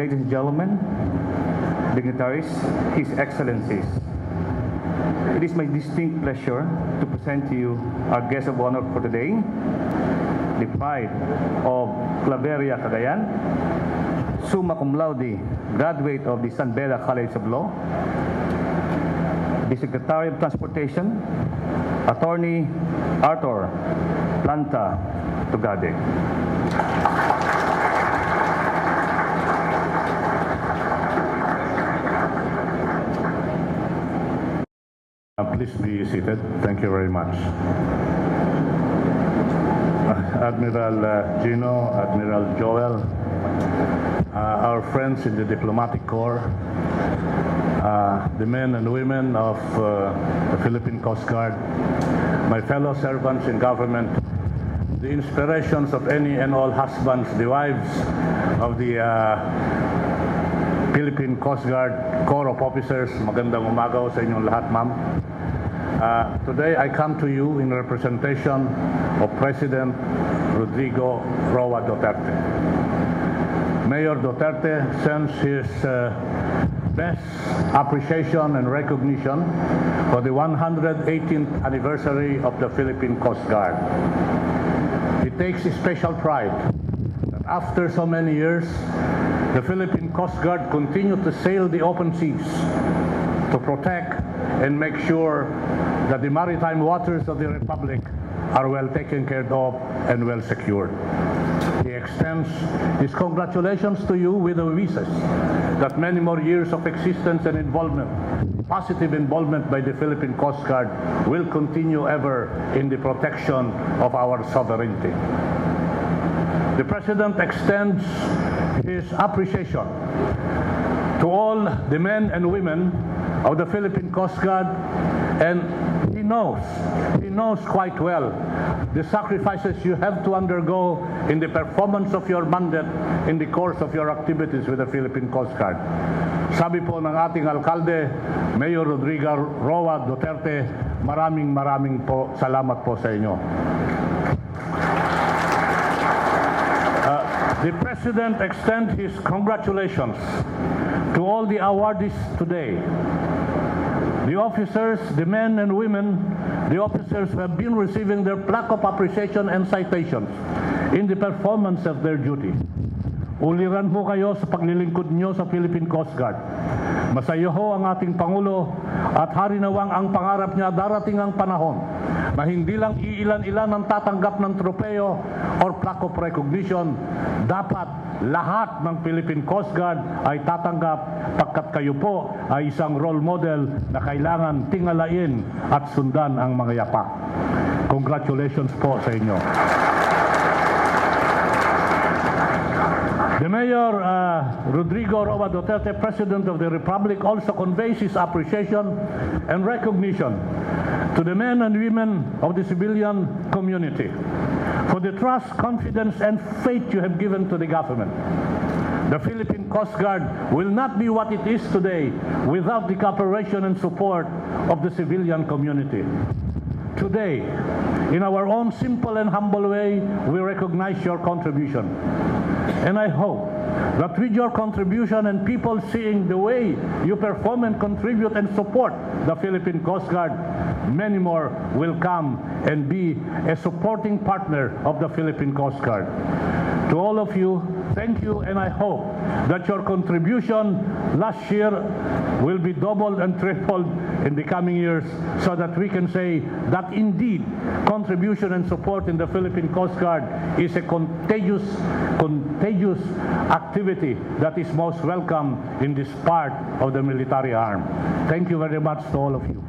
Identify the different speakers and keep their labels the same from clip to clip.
Speaker 1: ladies and gentlemen, dignitaries, His Excellencies, it is my distinct pleasure to present to you our guest of honor for today, the pride of Claveria, Cagayan, summa cum laude, graduate of the San Beda College of Law, the Secretary of Transportation, Attorney Arthur Tugade.
Speaker 2: Please be seated. Thank you very much. Admiral Gino, Admiral Joel, our friends in the Diplomatic Corps, the men and women of the Philippine Coast Guard, my fellow servants in government, the inspirations of any and all husbands, the wives of the Philippine Coast Guard Corps of Officers, magandang umaga sa inyong lahat, ma'am. Today I come to you in representation of President Rodrigo Roa Duterte. Mayor Duterte sends his best appreciation and recognition for the 118th anniversary of the Philippine Coast Guard. He takes special pride that after so many years, the Philippine Coast Guard continue to sail the open seas to protect and make sure that the maritime waters of the Republic are well taken care of and well secured. He extends his congratulations to you with the wishes that many more years of existence and involvement, positive involvement by the Philippine Coast Guard, will continue ever in the protection of our sovereignty. The President extends his appreciation to all the men and women of the Philippine Coast Guard, and he knows quite well the sacrifices you have to undergo in the performance of your mandate in the course of your activities with the Philippine Coast Guard. Sabi po ng ating alkalde, Mayor Rodrigo Roa Duterte, maraming po salamat po sa inyo. The President extends his congratulations to all the awardees today. The officers, the men and women, the officers who have been receiving their plaque of appreciation and citations in the performance of their duty. Uliran ho kayo sa paglilingkod nyo sa Philippine Coast Guard. Masaya ho ang ating Pangulo at harinawang ang pangarap niya darating ang panahon na hindi lang iilan-ilan ang tatanggap ng tropeo or plaque of recognition. Dapat lahat ng Philippine Coast Guard ay tatanggap pagkat kayo po ay isang role model na kailangan tingalain at sundan ang mga yapak. Congratulations po sa inyo. The Mayor, Rodrigo Roa Duterte, President of the Republic, also conveys his appreciation and recognition to the men and women of the civilian community for the trust, confidence, and faith you have given to the government. The Philippine Coast Guard will not be what it is today without the cooperation and support of the civilian community. Today, in our own simple and humble way, we recognize your contribution. And I hope that with your contribution and people seeing the way you perform and contribute and support the Philippine Coast Guard, many more will come and be a supporting partner of the Philippine Coast Guard. To all of you, thank you, and I hope that your contribution last year will be doubled and tripled in the coming years so that we can say that indeed contribution and support in the Philippine Coast Guard is a contagious activity that is most welcome in this part of the military arm. Thank you very much to all of you.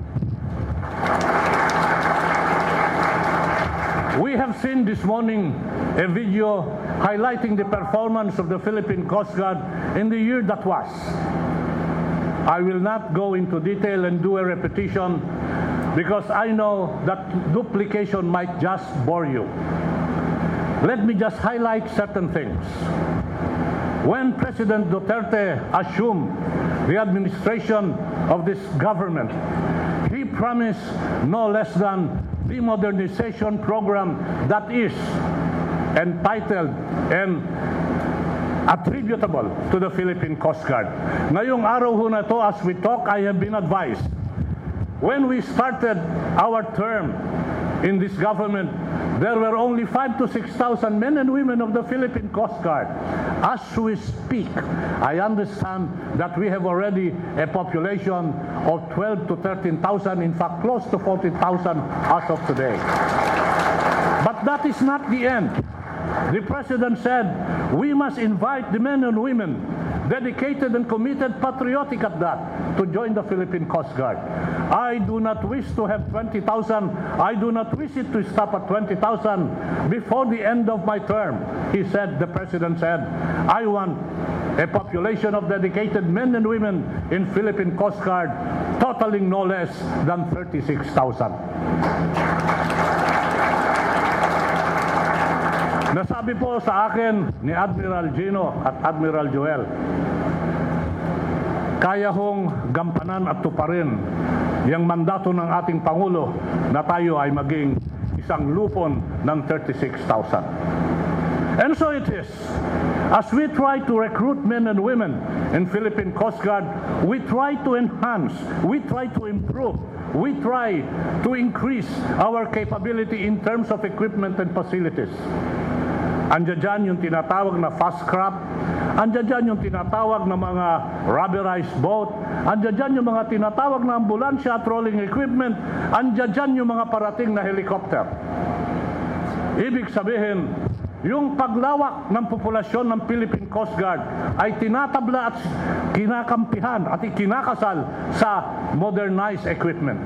Speaker 2: We have seen this morning a video highlighting the performance of the Philippine Coast Guard in the year that was. I will not go into detail and do a repetition because I know that duplication might just bore you. Let me just highlight certain things. When President Duterte assumed the administration of this government, he promised no less than the modernization program that is entitled and attributable to the Philippine Coast Guard. Ngayong araw ho na to, as we talk, I have been advised. When we started our term in this government, there were only 5,000 to 6,000 men and women of the Philippine Coast Guard. As we speak, I understand that we have already a population of 12,000 to 13,000, in fact close to 40,000 as of today. But that is not the end. The President said, we must invite the men and women, dedicated and committed, patriotic at that, to join the Philippine Coast Guard. I do not wish to have 20,000. I do not wish it to stop at 20,000 before the end of my term. He said, the President said, I want a population of dedicated men and women in Philippine Coast Guard totaling no less than 36,000. Nasabi po sa akin ni Admiral Gino at Admiral Joel, kaya hong gampanan at tuparin yung mandato ng ating Pangulo na tayo ay maging isang lupon ng 36,000. And so it is. As we try to recruit men and women in Philippine Coast Guard, we try to enhance, we try to improve, we try to increase our capability in terms of equipment and facilities. Andiyan dyan yung tinatawag na fast craft, andiyan dyan yung tinatawag na mga rubberized boat, andiyan dyan yung mga tinatawag na ambulansya at rolling equipment, andiyan dyan yung mga parating na helicopter. Ibig sabihin, yung paglawak ng populasyon ng Philippine Coast Guard ay tinatabla at kinakampihan at ikinakasal sa modernized equipment.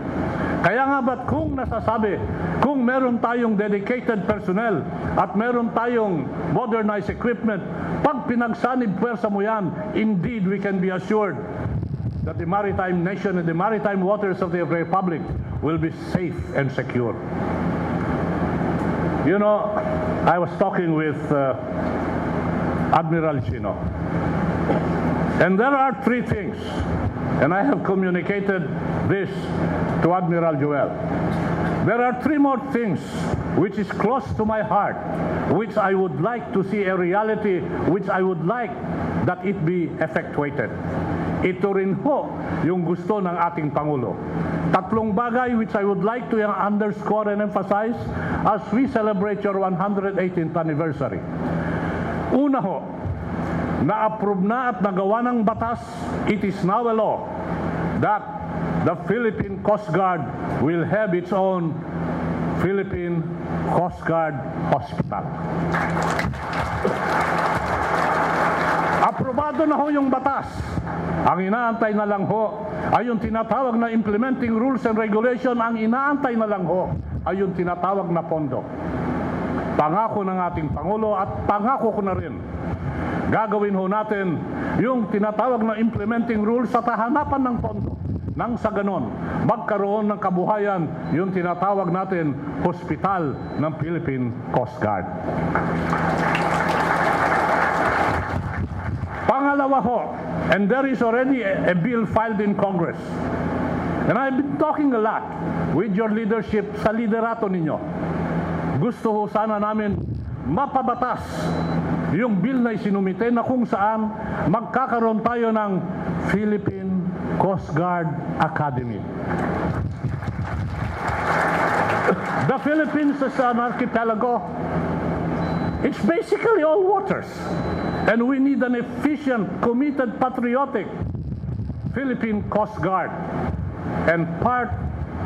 Speaker 2: Kaya nga ba't kung nasasabi, kung meron tayong dedicated personnel at meron tayong modernized equipment, pag pinagsanib puwersa mo yan, indeed we can be assured that the maritime nation and the maritime waters of the Republic will be safe and secure. You know, I was talking with Admiral Chino, and there are three things, and I have communicated this to Admiral Joel. There are three more things which is close to my heart, which I would like to see a reality, which I would like that it be effectuated. Ito rin ho yung gusto ng ating Pangulo. Tatlong bagay which I would like to underscore and emphasize as we celebrate your 118th anniversary. Una ho, na-approve na at nagawa ng batas, it is now a law that the Philippine Coast Guard will have its own Philippine Coast Guard Hospital. Aprobado na ho yung batas. Ang inaantay na lang ho ay yung tinatawag na implementing rules and regulation. Ang inaantay na lang ho ay yung tinatawag na pondo. Pangako ng ating Pangulo at pangako ko na rin, gagawin ho natin yung tinatawag na implementing rules sa hanapan ng pondo. Nang sa ganon, magkaroon ng kabuhayan yung tinatawag natin hospital ng Philippine Coast Guard. Pangalawa ho, and there is already a bill filed in Congress. And I've been talking a lot with your leadership sa liderato ninyo. Gusto ho sana namin mapabatas yung bill na isinumite na kung saan magkakaroon tayo ng Philippine Coast Guard Academy. The Philippines is an archipelago. It's basically all waters. And we need an efficient, committed, patriotic Philippine Coast Guard. And part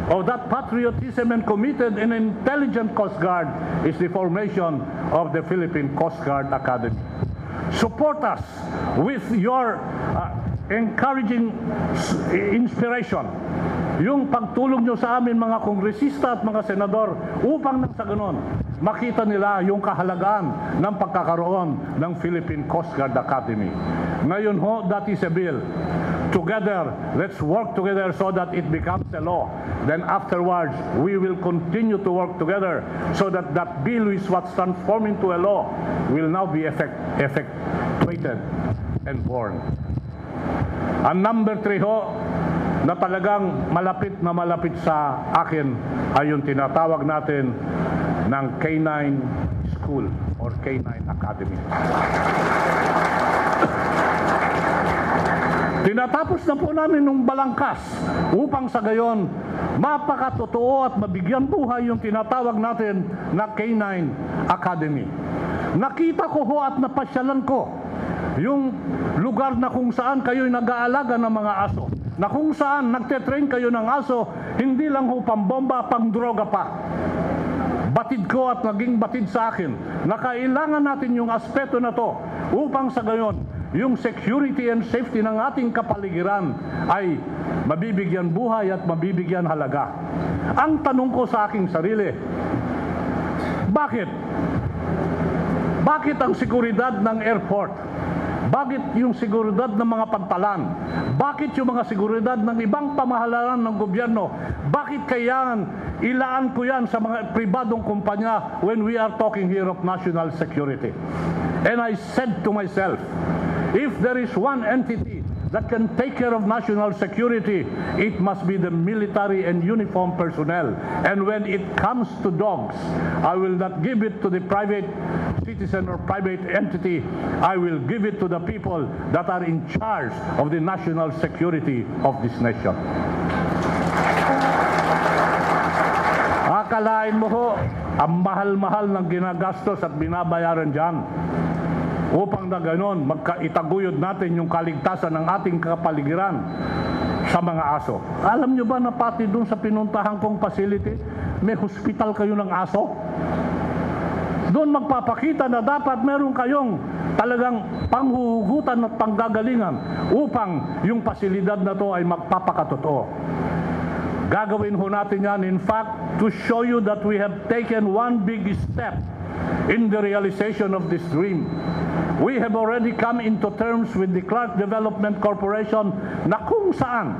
Speaker 2: of that patriotism and committed and intelligent Coast Guard is the formation of the Philippine Coast Guard Academy. Support us with your encouraging inspiration, yung pagtulong nyo sa amin mga kongresista at mga senador upang nang sa ganon makita nila yung kahalagaan ng pagkakaroon ng Philippine Coast Guard Academy. Ngayon ho, that is a bill. Together, let's work together so that it becomes a law. Then afterwards, we will continue to work together so that that bill is what's transformed into a law will now be effectuated and born. Ang number 3 ho, na talagang malapit sa akin ay yung tinatawag natin ng K9 School or K9 Academy. Tinatapos na po namin ng balangkas upang sa gayon mapakatotoo at mabigyan buhay yung tinatawag natin na K9 Academy. Nakita ko ho at napasyalan ko yung lugar na kung saan kayo'y nag-aalaga ng mga aso, na kung saan nagte-train kayo ng aso, hindi lang ho pambomba, pang-droga pa. Batid ko at naging batid sa akin na kailangan natin yung aspeto na to upang sa gayon yung security and safety ng ating kapaligiran ay mabibigyan buhay at mabibigyan halaga. Ang tanong ko sa aking sarili, bakit? Bakit ang seguridad ng airport? Bakit yung seguridad ng mga pantalan? Bakit yung mga seguridad ng ibang pamahalaan ng gobyerno? Bakit kailangan ilaan ko yan sa mga pribadong kumpanya when we are talking here of national security? And I said to myself, if there is one entity that can take care of national security, it must be the military and uniformed personnel. And when it comes to dogs, I will not give it to the private citizen or private entity. I will give it to the people that are in charge of the national security of this nation. Akalain mo ho, ang mahal-mahal ng ginagastos at binabayaran dyan upang na ganon magkaitaguyod natin yung kaligtasan ng ating kapaligiran sa mga aso. Alam nyo ba na pati dun sa pinuntahan kong facility, may hospital kayo ng aso? Doon magpapakita na dapat meron kayong talagang panghuhugutan at panggagalingan upang yung pasilidad na to ay magpapakatotoo. Gagawin ho natin yan, in fact, to show you that we have taken one big step in the realization of this dream. We have already come into terms with the Clark Development Corporation na kung saan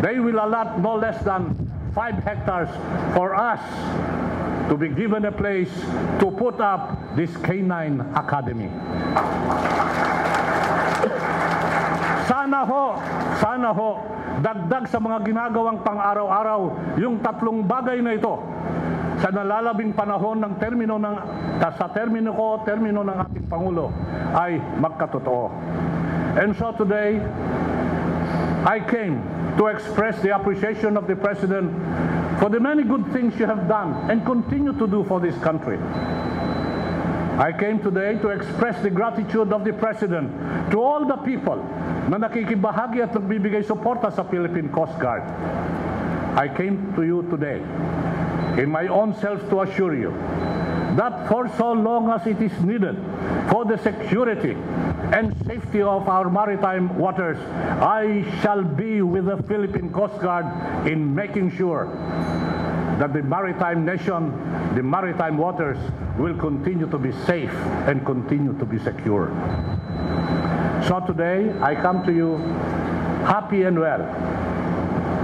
Speaker 2: they will allot no less than 5 hectares for us to be given a place to put up this K9 Academy. Sana ho, dagdag sa mga ginagawang pang-araw-araw yung 3 bagay na ito sa nalalabing panahon ng termino ng ating Pangulo ay magkatotoo. And so today, I came to express the appreciation of the President for the many good things you have done and continue to do for this country. I came today to express the gratitude of the President to all the people na nakikibahagi at nagbibigay suporta sa Philippine Coast Guard. I came to you today in my own self to assure you that for so long as it is needed for the security and safety of our maritime waters, I shall be with the Philippine Coast Guard in making sure that the maritime nation, the maritime waters, will continue to be safe and continue to be secure. So today, I come to you happy and well.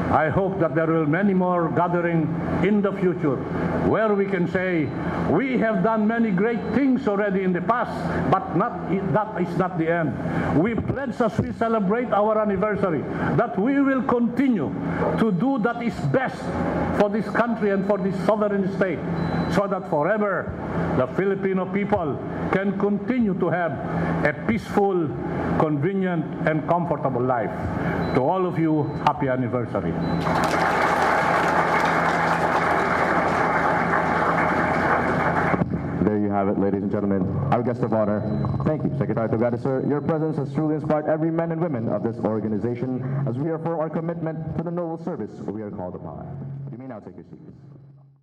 Speaker 2: I hope that there will be many more gathering in the future where we can say we have done many great things already in the past, but that is not the end. We pledge as we celebrate our anniversary that we will continue to do that is best for this country and for this sovereign state, so that forever the Filipino people can continue to have a peaceful, convenient, and comfortable life. To all of you, happy anniversary.
Speaker 3: There you have it, ladies and gentlemen, our guest of honor. Thank you, Secretary Tugade, sir. Your presence has truly inspired every man and woman of this organization as we affirm our commitment to the noble service we are called upon. You may now take your seats.